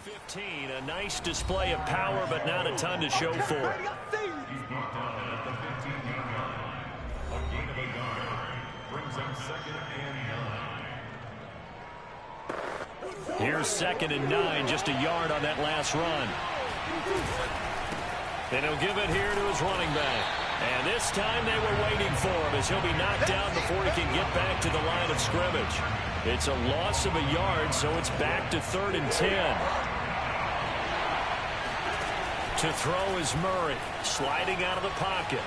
15, a nice display of power, but not a ton to show for it. He's brought down at the 15-yard line. A gain of a yard brings him 2nd and 9. Here's 2nd and 9, just a yard on that last run. And he'll give it here to his running back. And this time they were waiting for him as he'll be knocked down before he can get back to the line of scrimmage. It's a loss of a yard, so it's back to 3rd and 10. To throw is Murray, sliding out of the pocket.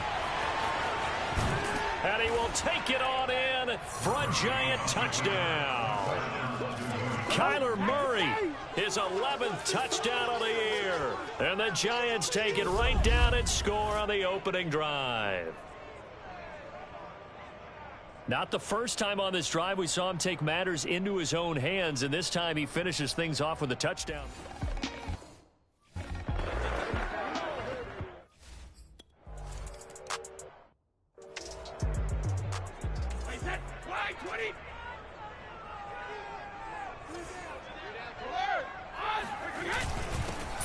And he will take it on in for a giant touchdown. Kyler Murray, his 11th touchdown of the year. And the Giants take it right down and score on the opening drive. Not the first time on this drive we saw him take matters into his own hands, and this time he finishes things off with a touchdown.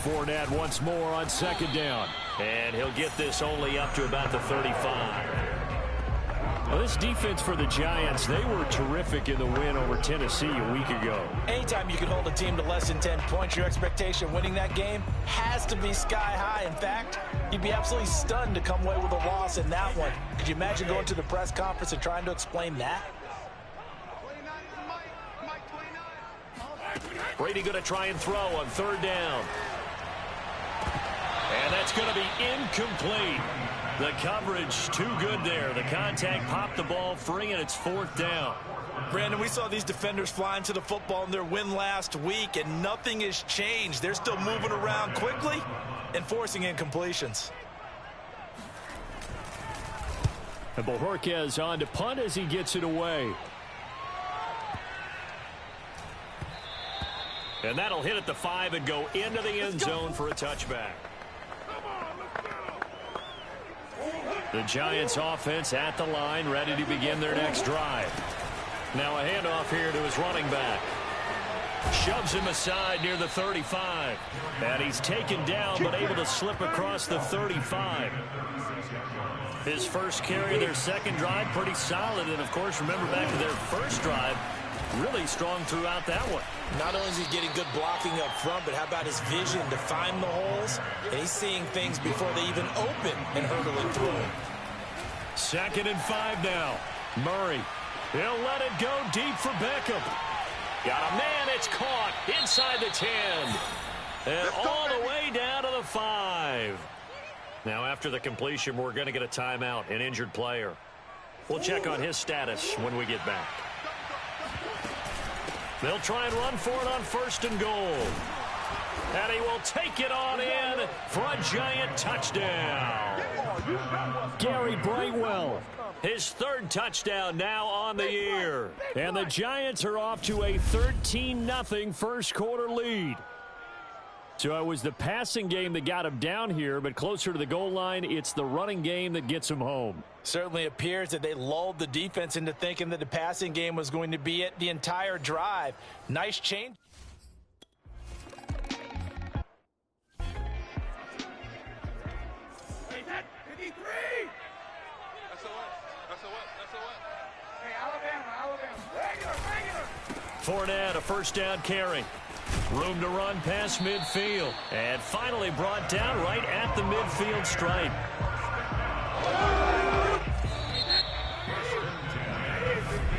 Fournette once more on 2nd down. And he'll get this only up to about the 35. Well, this defense for the Giants, they were terrific in the win over Tennessee a week ago. Anytime you can hold a team to less than 10 points, your expectation winning that game has to be sky high. In fact, you'd be absolutely stunned to come away with a loss in that one. Could you imagine going to the press conference and trying to explain that? Brady going to try and throw on 3rd down. And that's going to be incomplete. The coverage too good there. The contact popped the ball free, and it's 4th down. Brandon, we saw these defenders flying to the football in their win last week, and nothing has changed. They're still moving around quickly and forcing incompletions. And Bojorquez on to punt as he gets it away. And that'll hit at the 5 and go into the end zone for a touchback. The Giants offense at the line, ready to begin their next drive. Now a handoff here to his running back. Shoves him aside near the 35. And he's taken down but able to slip across the 35. His first carry of their second drive, pretty solid. And, of course, remember back to their first drive, really strong throughout that one. Not only is he getting good blocking up front, but how about his vision to find the holes? And he's seeing things before they even open and hurdling through them. 2nd and 5 now. Murray. He'll let it go deep for Beckham. Got a man. It's caught inside the 10. And all the way down to the 5. Now, after the completion, we're going to get a timeout, an injured player. We'll check on his status when we get back. They'll try and run for it on 1st and goal. And he will take it on in for a giant touchdown. Gary Brightwell, his 3rd touchdown now on the year. And the Giants are off to a 13-0 first quarter lead. So it was the passing game that got him down here, but closer to the goal line, it's the running game that gets him home. Certainly appears that they lulled the defense into thinking that the passing game was going to be it the entire drive. Nice change. Fournette, a 1st down carry. Room to run past midfield. And finally brought down right at the midfield stripe.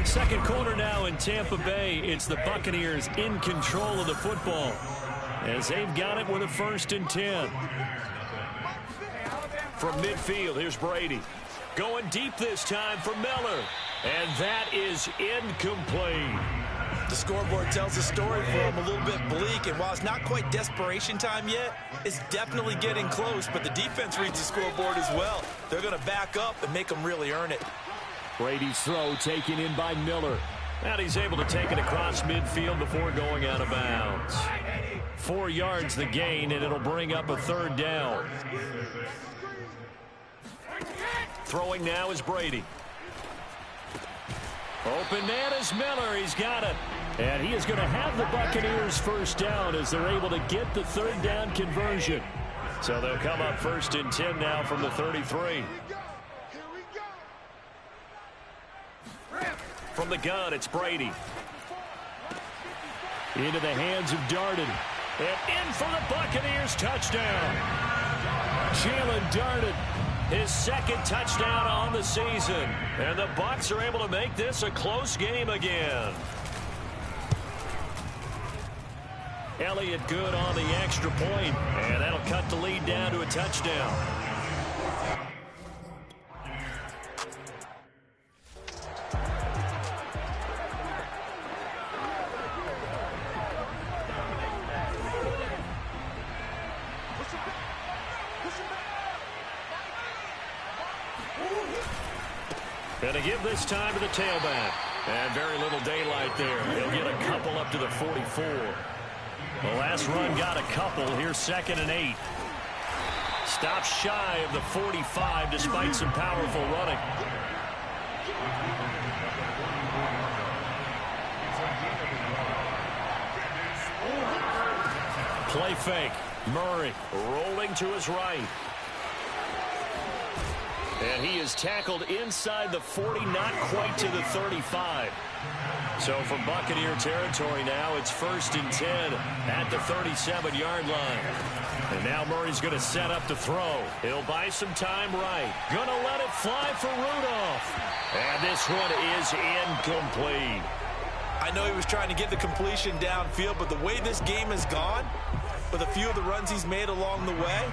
Second quarter now in Tampa Bay. It's the Buccaneers in control of the football as they've got it with a 1st and 10. From midfield, here's Brady. Going deep this time for Miller. And that is incomplete. The scoreboard tells the story for him a little bit bleak, and while it's not quite desperation time yet, it's definitely getting close, but the defense reads the scoreboard as well. They're going to back up and make them really earn it. Brady's throw taken in by Miller. And he's able to take it across midfield before going out of bounds. 4 yards the gain, and it'll bring up a 3rd down. Throwing now is Brady. Open man is Miller. He's got it. And he is going to have the Buccaneers first down as they're able to get the third down conversion. So they'll come up 1st and 10 now from the 33. From the gun, it's Brady. Into the hands of Darden. And in for the Buccaneers touchdown. Jalen Darden, his 2nd touchdown on the season. And the Bucs are able to make this a close game again. Elliott good on the extra point, and that'll cut the lead down to a touchdown. And to give this time to the tailback. And very little daylight there. He'll get a couple up to the 44. The last run got a couple. Here's 2nd and 8. Stops shy of the 45 despite some powerful running. Play fake. Murray rolling to his right. And he is tackled inside the 40, not quite to the 35. So from Buccaneer territory now, it's 1st and 10 at the 37-yard line. And now Murray's going to set up to throw. He'll buy some time right. Going to let it fly for Rudolph. And this one is incomplete. I know he was trying to get the completion downfield, but the way this game has gone, with a few of the runs he's made along the way,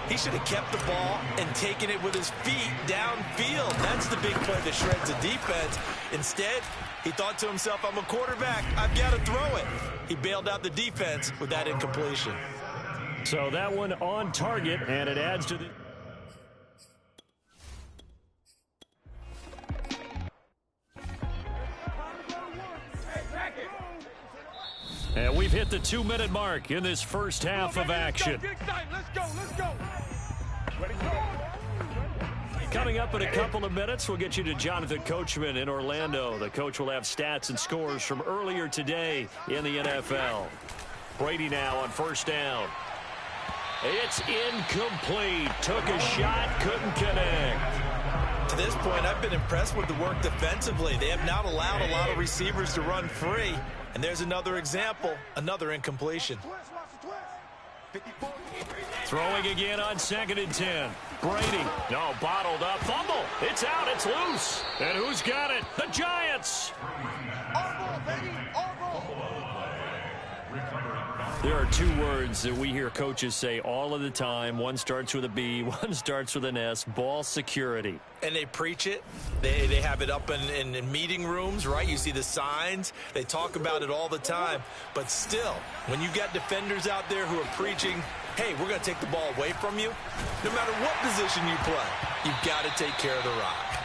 he should have kept the ball and taken it with his feet downfield. That's the big play that shreds the defense. Instead, he thought to himself, I'm a quarterback. I've got to throw it. He bailed out the defense with that incompletion. So that one on target, and it adds to the... And we've hit the 2-minute mark in this first half of action. Let's go. Coming up in a couple of minutes, we'll get you to Jonathan Coachman in Orlando. The coach will have stats and scores from earlier today in the NFL. Brady now on 1st down. It's incomplete. Took a shot, couldn't connect. To this point, I've been impressed with the work defensively. They have not allowed a lot of receivers to run free. And there's another example, another incompletion. Throwing again on 2nd and 10. Brady, no, bottled up, fumble. It's out, it's loose. And who's got it? The Giants. There are 2 words that we hear coaches say all of the time. One starts with a B, one starts with an S, ball security. And they preach it. They have it up in meeting rooms, right? You see the signs. They talk about it all the time. But still, when you've got defenders out there who are preaching, hey, we're going to take the ball away from you, no matter what position you play, you've got to take care of the rock.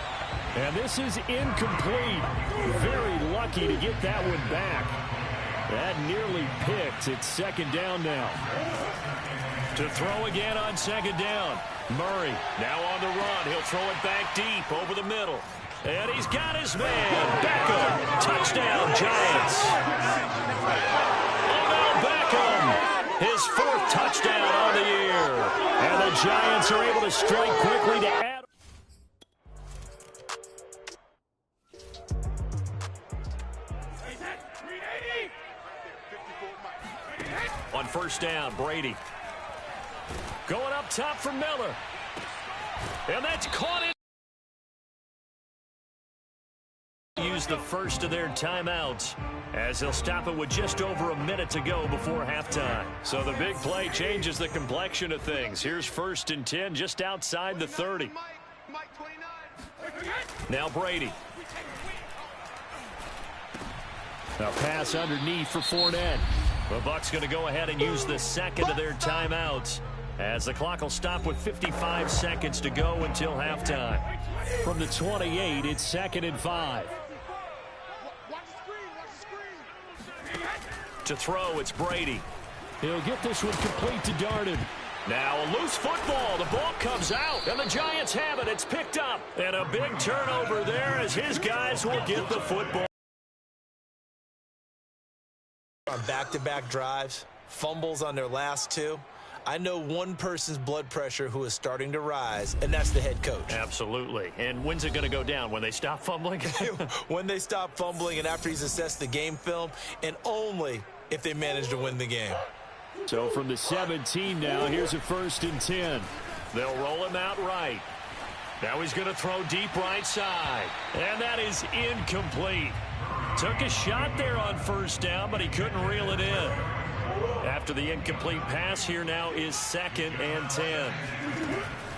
And this is incomplete. Very lucky to get that one back. That nearly picked. It's 2nd down now. To throw again on 2nd down. Murray now on the run. He'll throw it back deep over the middle. And he's got his man. Beckham. Touchdown, Giants. Odell Beckham. His 4th touchdown on the year. And the Giants are able to strike quickly to add. On 1st down, Brady. Going up top for Miller. And that's caught in. Use the first of their timeouts as they'll stop it with just over a minute to go before halftime. So the big play changes the complexion of things. Here's 1st and 10 just outside the 30. Now Brady. A pass underneath for Fournette. The Bucs going to go ahead and use the 2nd of their timeouts as the clock will stop with 55 seconds to go until halftime. From the 28, it's 2nd and 5. To throw, it's Brady. He'll get this one complete to Darden. Now a loose football. The ball comes out, and the Giants have it. It's picked up. And a big turnover there as his guys will get the football. On back-to-back drives, fumbles on their last two. I know one person's blood pressure who is starting to rise, and that's the head coach. Absolutely. And when's it going to go down? When they stop fumbling? When they stop fumbling and after he's assessed the game film, and only if they manage to win the game. So from the 17 now, here's a 1st and 10. They'll roll him out right. Now he's going to throw deep right side. And that is incomplete. Took a shot there on 1st down, but he couldn't reel it in. After the incomplete pass, here now is 2nd and 10.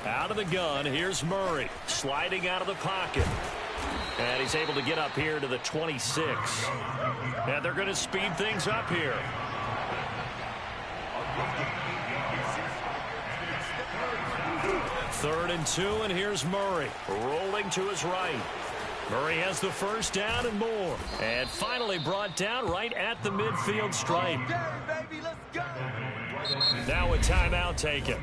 Out of the gun, here's Murray. Sliding out of the pocket. And he's able to get up here to the 26. And they're going to speed things up here. 3rd and 2, and here's Murray. Rolling to his right. Murray has the 1st down and more. And finally brought down right at the midfield stripe. Now a timeout taken.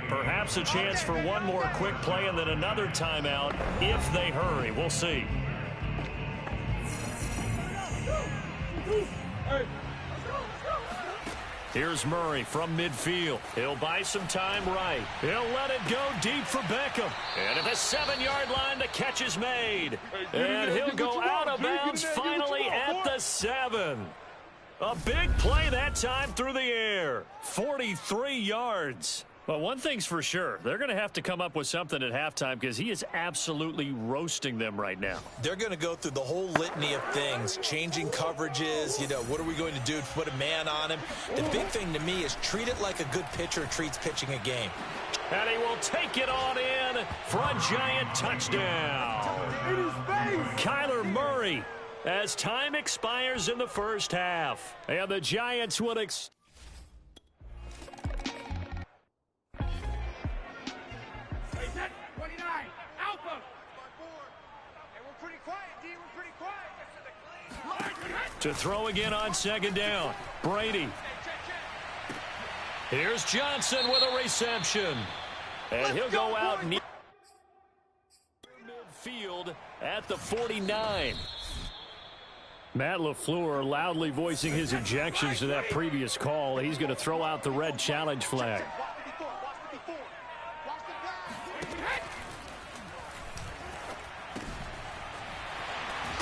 Perhaps a chance for one more quick play and then another timeout if they hurry. We'll see. Here's Murray from midfield. He'll buy some time right. He'll let it go deep for Beckham. And at the 7-yard line, the catch is made. And he'll go out of bounds finally at the 7. A big play that time through the air. 43 yards. Well, one thing's for sure. They're going to have to come up with something at halftime because he is absolutely roasting them right now. They're going to go through the whole litany of things, changing coverages, what are we going to do to put a man on him? The big thing to me is treat it like a good pitcher treats pitching a game. And he will take it on in for a giant touchdown. Kyler Murray as time expires in the 1st half. And the Giants will to throw again on 2nd down. Brady. Here's Johnson with a reception. And he'll go out near midfield at the 49. Matt LaFleur loudly voicing his objections to that previous call. He's going to throw out the red challenge flag.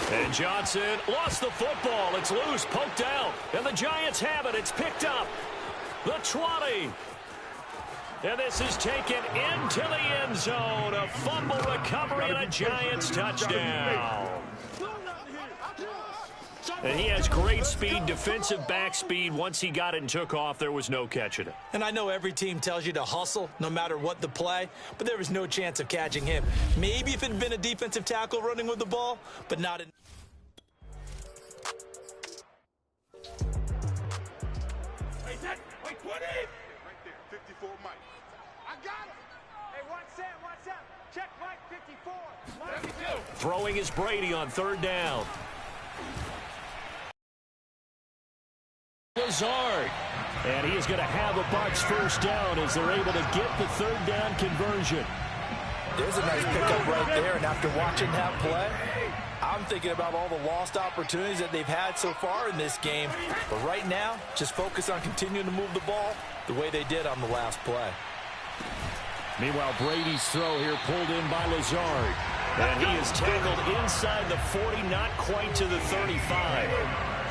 And Johnson lost the football. It's loose, poked out. And the Giants have it. It's picked up. The 20. And this is taken into the end zone. A fumble recovery and a Giants touchdown. And he has great speed, defensive back speed. Once he got it and took off, there was no catching it. And I know every team tells you to hustle no matter what the play, but there was no chance of catching him. Maybe if it had been a defensive tackle running with the ball, but not in. Right there, 54 Mike. I got him. Hey, what's that? Check Mike 54. Throwing is Brady on 3rd down. Lazard. And he is going to have a Bucs 1st down as they're able to get the 3rd down conversion. There's a nice pickup right there, and after watching that play, I'm thinking about all the lost opportunities that they've had so far in this game. But right now, just focus on continuing to move the ball the way they did on the last play. Meanwhile, Brady's throw here pulled in by Lazard. And he is tackled inside the 40, not quite to the 35.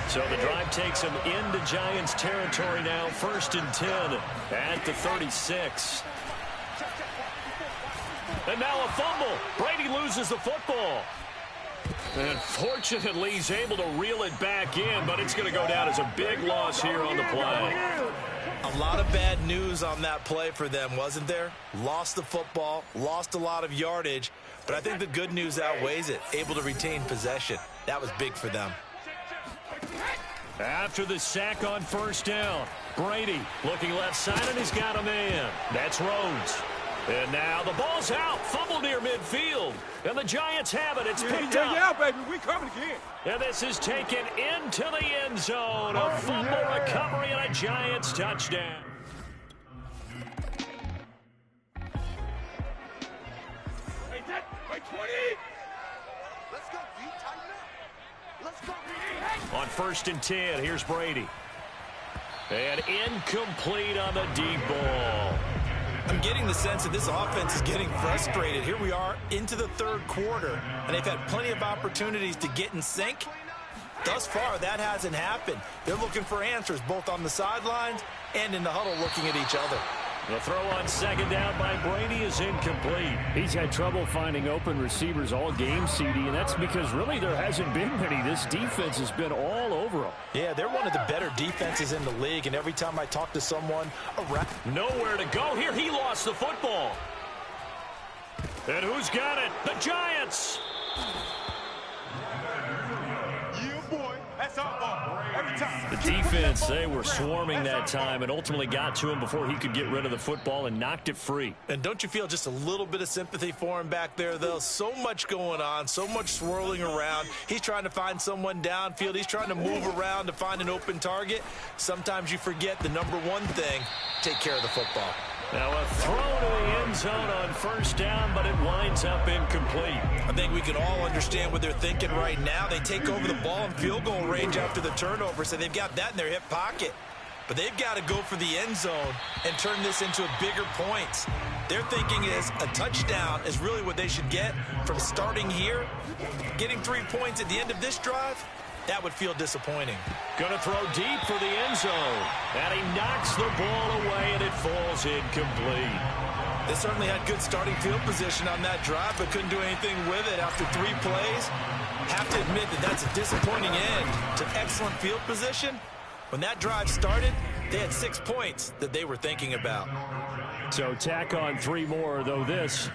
So the drive takes him into Giants territory now. 1st and 10 at the 36. And now a fumble. Brady loses the football. And fortunately, he's able to reel it back in, but it's going to go down as a big loss here on the play. A lot of bad news on that play for them, wasn't there? Lost the football, lost a lot of yardage, but I think the good news outweighs it. Able to retain possession. That was big for them. After the sack on 1st down, Brady looking left side, and he's got a man. That's Rhodes. And now the ball's out. Fumble near midfield. And the Giants have it. It's picked up. Yeah, baby. We coming again. And this is taken into the end zone. A fumble recovery and a Giants touchdown. Let's go, D. Tighten up. Let's go, D. On 1st and 10, here's Brady. And incomplete on the deep ball. I'm getting the sense that this offense is getting frustrated. Here we are into the third quarter, and they've had plenty of opportunities to get in sync. Thus far, that hasn't happened. They're looking for answers both on the sidelines and in the huddle looking at each other. The throw on 2nd down by Brady is incomplete. He's had trouble finding open receivers all game, CD, and that's because really there hasn't been many. This defense has been all over them. Yeah, they're one of the better defenses in the league, and every time I talk to someone around... Nowhere to go here. He lost the football. And who's got it? The Giants. Yeah, boy. That's our ball. Every time. The defense, they were swarming that time and ultimately got to him before he could get rid of the football and knocked it free. And don't you feel just a little bit of sympathy for him back there, though? So much going on, so much swirling around. He's trying to find someone downfield. He's trying to move around to find an open target. Sometimes you forget the number one thing, take care of the football. Now a throw to the end zone on 1st down, but it winds up incomplete. I think we can all understand what they're thinking right now. They take over the ball in field goal range after the turnover, so they've got that in their hip pocket. But they've got to go for the end zone and turn this into a bigger points. Their thinking is a touchdown is really what they should get from starting here. Getting 3 points at the end of this drive, that would feel disappointing. Going to throw deep for the end zone. And he knocks the ball away, and it falls incomplete. They certainly had good starting field position on that drive, but couldn't do anything with it after 3 plays. Have to admit that that's a disappointing end to excellent field position. When that drive started, they had 6 points that they were thinking about. So tack on 3 more, though this...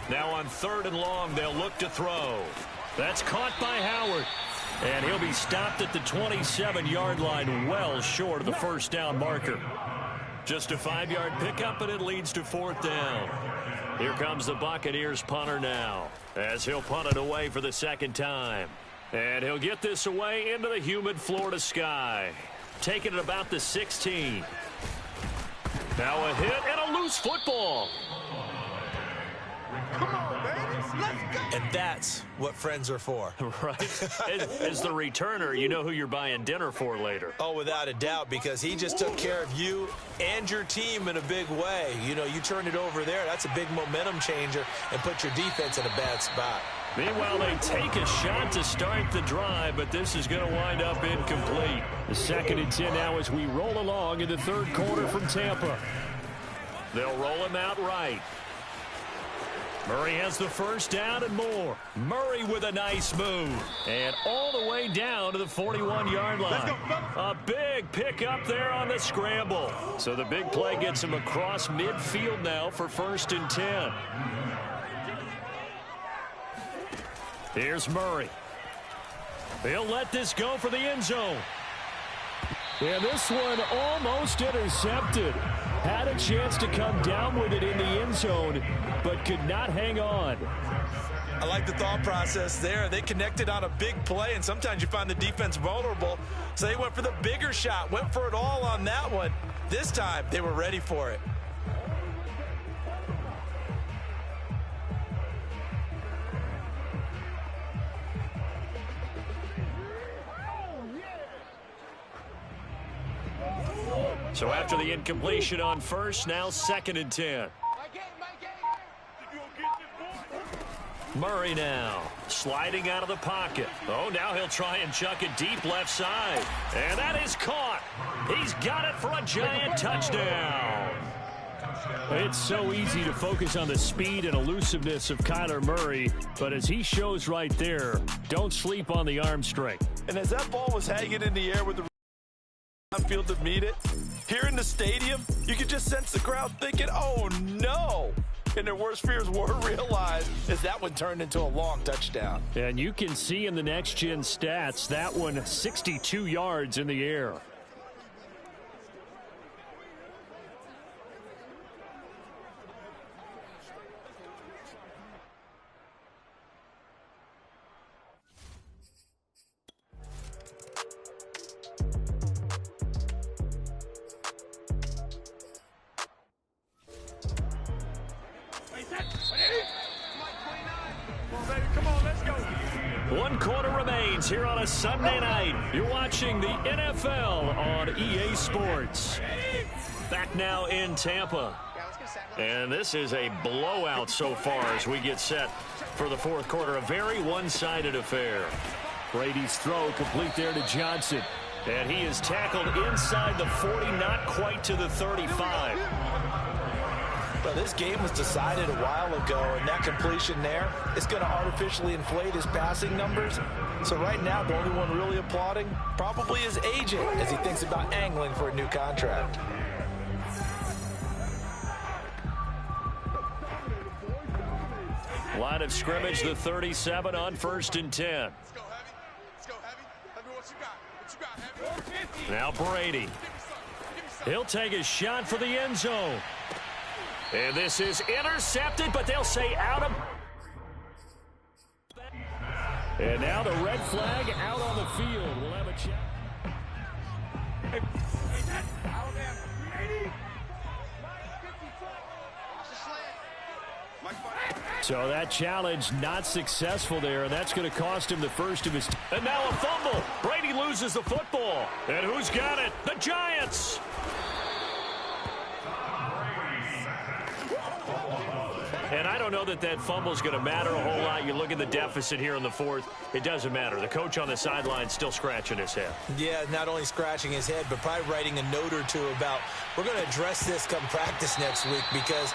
Now on 3rd and long, they'll look to throw. That's caught by Howard. And he'll be stopped at the 27-yard line, well short of the 1st down marker. Just a 5-yard pickup, and it leads to 4th down. Here comes the Buccaneers punter now, as he'll punt it away for the 2nd time. And he'll get this away into the humid Florida sky. Taking it about the 16. Now a hit and a loose football. Come on, babies. Let's go. And that's what friends are for. Right. As the returner, you know who you're buying dinner for later. Oh, without a doubt, because he just took care of you and your team in a big way. You know, you turned it over there. That's a big momentum changer and put your defense in a bad spot. Meanwhile, they take a shot to start the drive, but this is going to wind up incomplete. The 2nd and 10 now as we roll along in the 3rd quarter from Tampa. They'll roll him out right. Murray has the 1st down and more. Murray with a nice move. And all the way down to the 41-yard line. A big pickup there on the scramble. So the big play gets him across midfield now for 1st and 10. Here's Murray. He'll let this go for the end zone. And this one almost intercepted. Had a chance to come down with it in the end zone, but could not hang on. I like the thought process there. They connected on a big play, and sometimes you find the defense vulnerable. So they went for the bigger shot, went for it all on that one. This time, they were ready for it. So after the incompletion on 1st, now 2nd and 10. Murray now sliding out of the pocket. Oh, now he'll try and chuck it deep left side. And that is caught. He's got it for a Giant touchdown. It's so easy to focus on the speed and elusiveness of Kyler Murray, but as he shows right there, don't sleep on the arm strength. And as that ball was hanging in the air with the field to meet it, here in the stadium, you could just sense the crowd thinking, oh no. And their worst fears were realized as that one turned into a long touchdown. And you can see in the next-gen stats, that one 62 yards in the air. 1 quarter remains here on a Sunday night. You're watching the NFL on EA Sports. Back now in Tampa. And this is a blowout so far as we get set for the fourth quarter. A very one-sided affair. Brady's throw complete there to Johnson. And he is tackled inside the 40, not quite to the 35. Well, this game was decided a while ago, and that completion there is going to artificially inflate his passing numbers. So right now, the only one really applauding probably his agent as he thinks about angling for a new contract. Line of scrimmage, the 37 on 1st and 10. Let's go, Heavy. Let's go, Heavy. Heavy, what you got? What you got, Heavy? Now Brady. He'll take a shot for the end zone. And this is intercepted, but they'll say out of. And now the red flag out on the field. We'll have a check. So that challenge not successful there, and that's going to cost him the first of his. And now a fumble. Brady loses the football. And who's got it? The Giants. And I don't know that that fumble is going to matter a whole lot. You look at the deficit here in the fourth. It doesn't matter. The coach on the sideline still scratching his head. Yeah, not only scratching his head, but probably writing a note or two about we're going to address this come practice next week because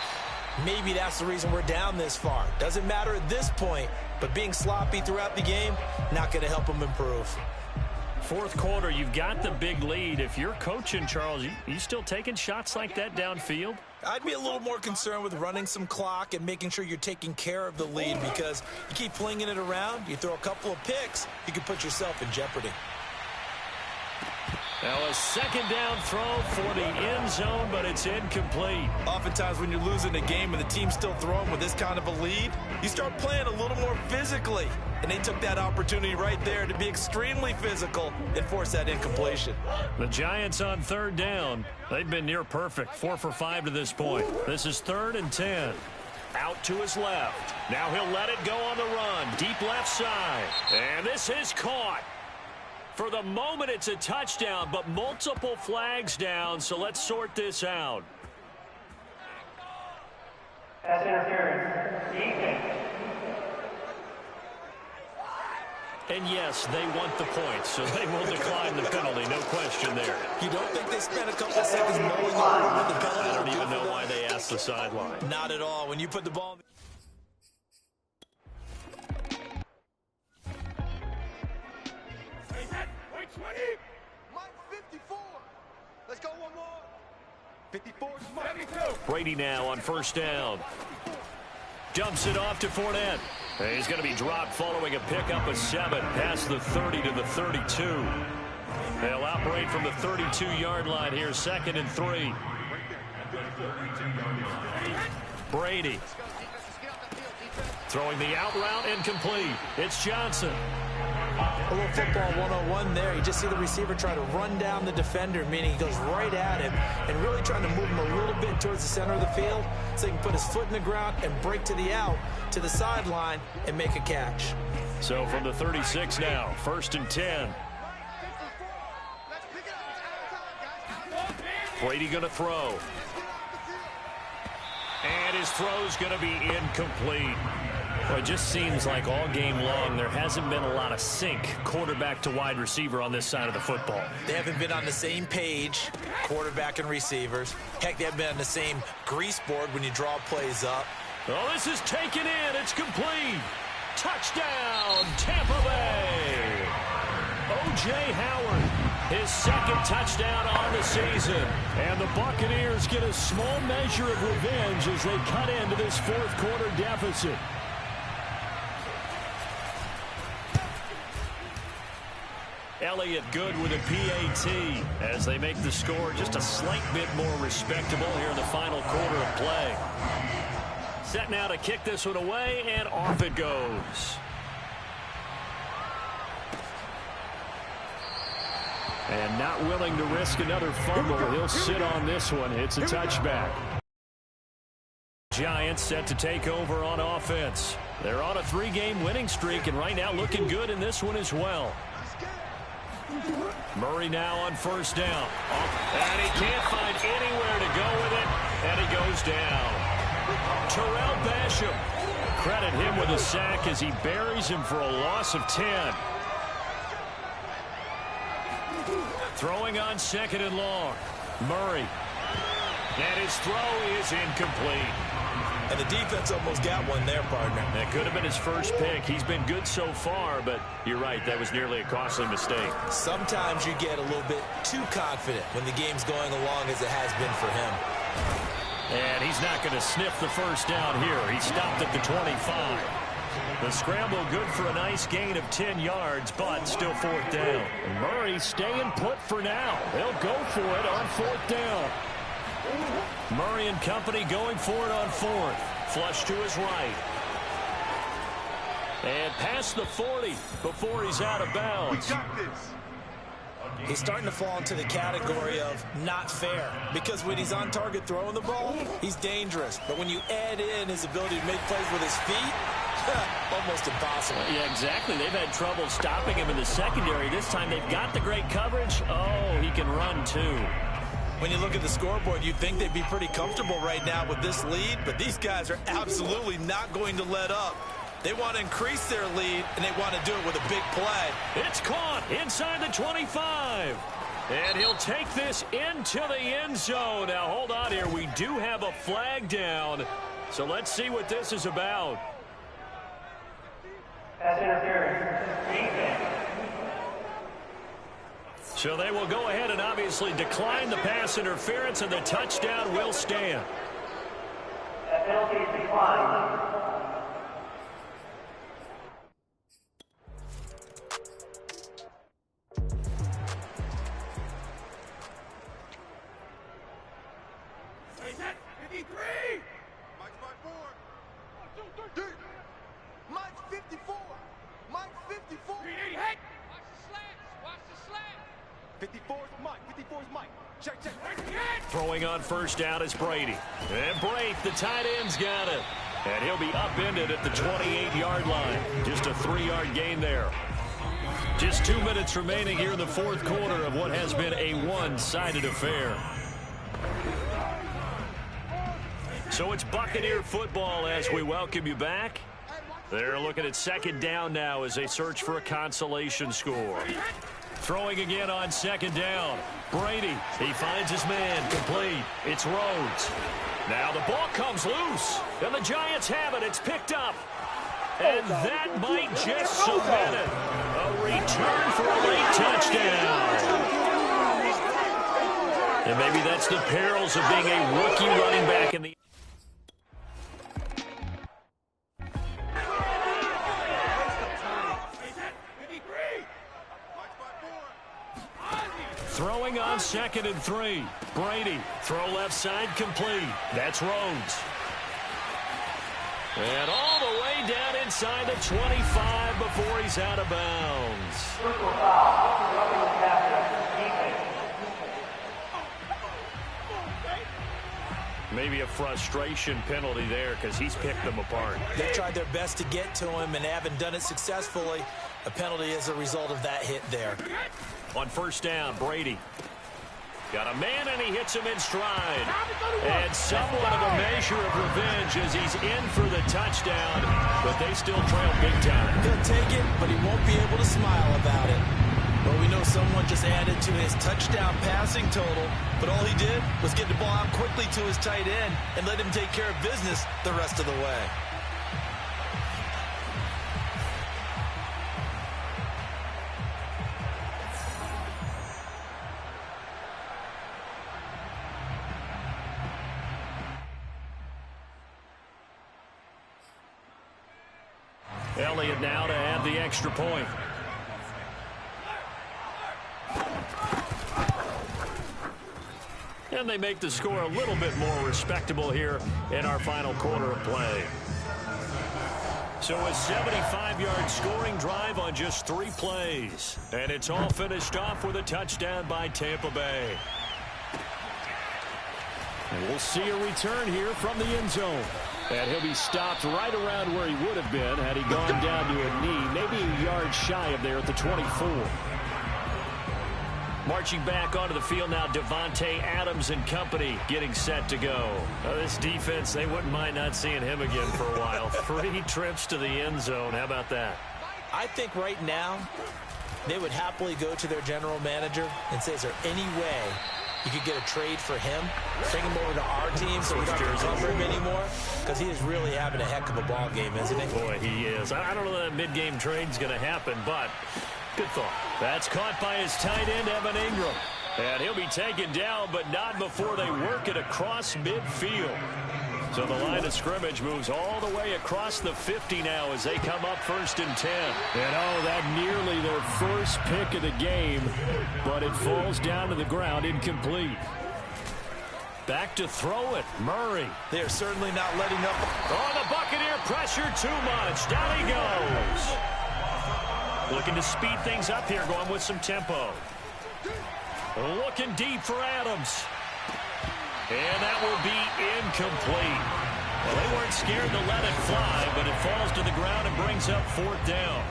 maybe that's the reason we're down this far. Doesn't matter at this point, but being sloppy throughout the game, not going to help him improve. Fourth quarter, you've got the big lead. If you're coaching, Charles, you still taking shots like that downfield? I'd be a little more concerned with running some clock and making sure you're taking care of the lead because you keep flinging it around, you throw a couple of picks, you can put yourself in jeopardy. Now a second down throw for the end zone, but it's incomplete. Oftentimes when you're losing a game and the team's still throwing with this kind of a lead, you start playing a little more physically. And they took that opportunity right there to be extremely physical and force that incompletion. The Giants on 3rd down. They've been near perfect. 4 for 5 to this point. This is 3rd and 10. Out to his left. Now he'll let it go on the run. Deep left side. And this is caught. For the moment, it's a touchdown, but multiple flags down, so let's sort this out. Pass interference. Defense. And yes, they want the points, so they will decline the penalty, no question there. You don't think they spent a couple of seconds mulling over what the penalty? I don't even know why they asked the sideline. Not at all. When you put the ball in Mike 54. Let's go one more. 54 is Mike. Brady now on 1st down. Dumps it off to Fournette. And he's going to be dropped following a pickup of 7 past the 30 to the 32. They'll operate from the 32-yard line here, 2nd and 3. Brady throwing the out route incomplete. It's Johnson. a little football 101 there. You just see the receiver try to run down the defender, meaning he goes right at him and really trying to move him a little bit towards the center of the field so he can put his foot in the ground and break to the out, to the sideline, and make a catch. So from the 36 now, 1st and 10. Brady going to throw. And his throw's going to be incomplete. Well, it just seems like all game long there hasn't been a lot of sync quarterback to wide receiver on this side of the football. They haven't been on the same page, quarterback and receivers. Heck, they haven't been on the same grease board when you draw plays up. Oh, this is taken in. It's complete. Touchdown, Tampa Bay. O.J. Howard, his 2nd touchdown on the season. And the Buccaneers get a small measure of revenge as they cut into this 4th quarter deficit. Elliott good with a PAT as they make the score just a slight bit more respectable here in the final quarter of play. Set now to kick this one away, and off it goes. And not willing to risk another fumble. He'll sit on this one. It's a touchback. Giants set to take over on offense. They're on a 3-game winning streak, and right now looking good in this one as well. Murray now on first down. And he can't find anywhere to go with it, and he goes down. Terrell Basham. Credit him with a sack as he buries him for a loss of 10. Throwing on second and long. Murray. And his throw is incomplete. And the defense almost got one there, partner. That could have been his first pick. He's been good so far, but you're right, that was nearly a costly mistake. Sometimes you get a little bit too confident when the game's going along as it has been for him. And he's not going to sniff the first down here. He stopped at the 25. The scramble good for a nice gain of 10 yards, but still fourth down. Murray staying put for now. They'll go for it on fourth down. Murray and company going for it on fourth. Flush to his right. And past the 40 before he's out of bounds. We got this. He's starting to fall into the category of not fair, because when he's on target throwing the ball, he's dangerous. But when you add in his ability to make plays with his feet, almost impossible. Yeah, exactly. They've had trouble stopping him in the secondary. This time they've got the great coverage. Oh, he can run too. When you look at the scoreboard, you'd think they'd be pretty comfortable right now with this lead, but these guys are absolutely not going to let up. They want to increase their lead, and they want to do it with a big play. It's caught inside the 25. And he'll take this into the end zone. Now, hold on here. We do have a flag down, so let's see what this is about. Pass interference. Defense. So they will go ahead and obviously decline the pass interference, and the touchdown will stand. That penalty is declined. Mike's by 4. 1, 2, 3. Mike's 54. Mike's 54. Watch the slants. Watch the slant. 54 is Mike. 54 is Mike. Check. Throwing on first down is Brady. And Brady, the tight end's got it. And he'll be upended at the 28-yard line. Just a 3-yard gain there. Just 2 minutes remaining here in the fourth quarter of what has been a one-sided affair. So it's Buccaneer football as we welcome you back. They're looking at second down now as they search for a consolation score. Throwing again on second down. Brady, he finds his man, complete. It's Rhodes. Now the ball comes loose, and the Giants have it. It's picked up. And that might just cement it. A return for a late touchdown. And maybe that's the perils of being a rookie running back in the... Throwing on second and 3. Brady, throw left side, complete. That's Rhodes. And all the way down inside the 25 before he's out of bounds. Maybe a frustration penalty there because he's picked them apart. They tried their best to get to him and haven't done it successfully. A penalty is a result of that hit there. On first down, Brady. Got a man, and he hits him in stride. And somewhat of a measure of revenge as he's in for the touchdown, but they still trail big time. He'll take it, but he won't be able to smile about it. But we know someone just added to his touchdown passing total, but all he did was get the ball out quickly to his tight end and let him take care of business the rest of the way. Elliott now to add the extra point. And they make the score a little bit more respectable here in our final quarter of play. So a 75-yard scoring drive on just 3 plays. And it's all finished off with a touchdown by Tampa Bay. And we'll see a return here from the end zone. And he'll be stopped right around where he would have been had he gone down to a knee, maybe a yard shy of there at the 24. Marching back onto the field now, Devontae Adams and company getting set to go. This defense, they wouldn't mind not seeing him again for a while. 3 trips to the end zone. How about that? I think right now they would happily go to their general manager and say, is there any way you could get a trade for him, bring him over to our team so we don't have to cover him anymore? Because he is really having a heck of a ball game, isn't he? Boy, he is. I don't know that mid-game trade's going to happen, but good thought. That's caught by his tight end, Evan Ingram. And he'll be taken down, but not before they work it across midfield. So the line of scrimmage moves all the way across the 50 now as they come up 1st and 10. And oh, that nearly their first pick of the game, but it falls down to the ground incomplete. Back to throw it, Murray. They are certainly not letting up. Oh, the Buccaneer pressure too much. Down he goes. Looking to speed things up here, going with some tempo. Looking deep for Adams. And that will be incomplete. Well, they weren't scared to let it fly, but it falls to the ground and brings up 4th down.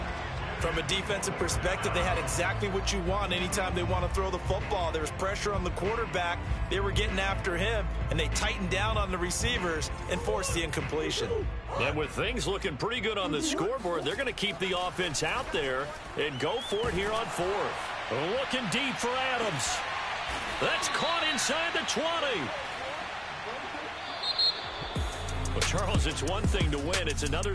From a defensive perspective, they had exactly what you want anytime they want to throw the football. There was pressure on the quarterback. They were getting after him, and they tightened down on the receivers and forced the incompletion. And with things looking pretty good on the scoreboard, they're going to keep the offense out there and go for it here on 4th. Looking deep for Adams. That's caught inside the 20. Well, Charles, it's one thing to win. It's another